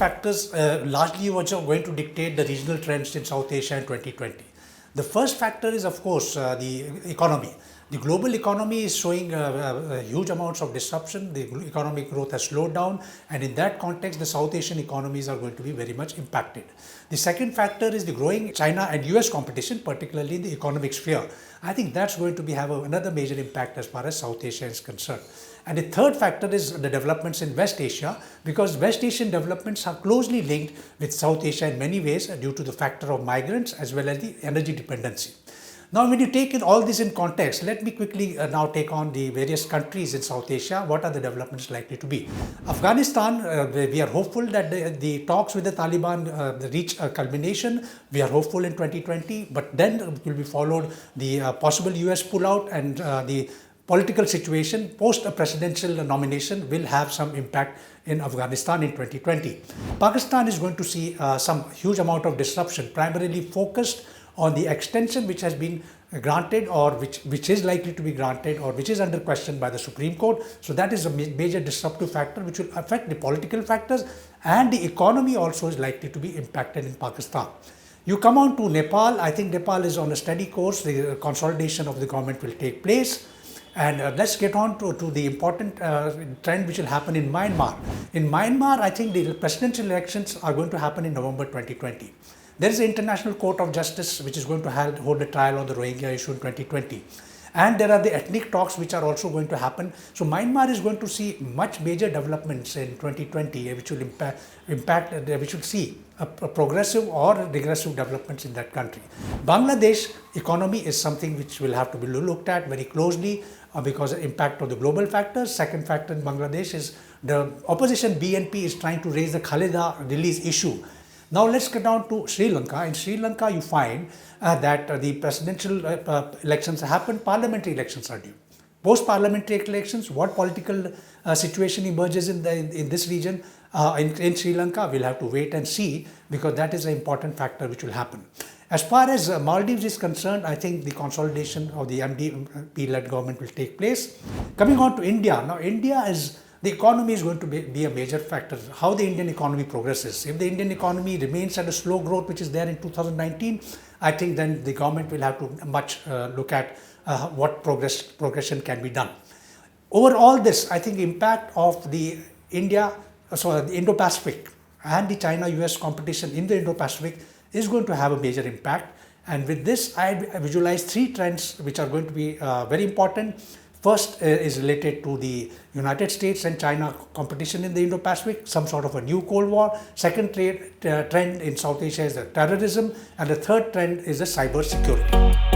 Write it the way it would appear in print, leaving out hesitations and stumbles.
factors largely which are going to dictate the regional trends in South Asia in 2020. The first factor is, of course, the economy. The global economy is showing huge amounts of disruption. The economic growth has slowed down, and in that context, the South Asian economies are going to be very much impacted. The second factor is the growing China and US competition, particularly in the economic sphere. I think that's going to have another major impact as far as South Asia is concerned. And the third factor is the developments in West Asia, because West Asian developments are closely linked with South Asia in many ways due to the factor of migrants as well as the energy dependency. Now, when you take all this in context, let me quickly now take on the various countries in South Asia. What are the developments likely to be? Afghanistan, we are hopeful that the talks with the Taliban reach a culmination. We are hopeful in 2020, but then it will be followed the possible US pullout, and the political situation post a presidential nomination will have some impact in Afghanistan in 2020. Pakistan is going to see some huge amount of disruption, primarily focused on the extension which has been granted, or which is likely to be granted, or which is under question by the Supreme Court. So that is a major disruptive factor which will affect the political factors, and the economy also is likely to be impacted in Pakistan. You come on to Nepal. I think Nepal is on a steady course. The consolidation of the government will take place. And let's get on to the important trend which will happen in Myanmar. In Myanmar, I think the presidential elections are going to happen in November 2020. There is an International Court of Justice which is going to hold a trial on the Rohingya issue in 2020. And there are the ethnic talks which are also going to happen. So Myanmar is going to see much major developments in 2020 which will which will see a progressive or regressive developments in that country. Bangladesh economy is something which will have to be looked at very closely because of the impact of the global factors. Second factor in Bangladesh is the opposition BNP is trying to raise the Khaleda release issue. Now let's get down to Sri Lanka. In Sri Lanka, you find that the presidential elections happen, parliamentary elections are due. Post-parliamentary elections, what political situation emerges in this region in Sri Lanka, we'll have to wait and see, because that is an important factor which will happen. As far as Maldives is concerned, I think the consolidation of the MDP-led government will take place. Coming on to India, now India is, the economy is going to be a major factor. How the Indian economy progresses. If the Indian economy remains at a slow growth which is there in 2019, I think then the government will have to look at what progression can be done. Over all this, I think impact of the Indo-Pacific and the China-US competition in the Indo-Pacific is going to have a major impact. And with this, I visualize three trends which are going to be very important. First is related to the United States and China competition in the Indo-Pacific, some sort of a new Cold War. Second trend in South Asia is the terrorism, and the third trend is the cyber security.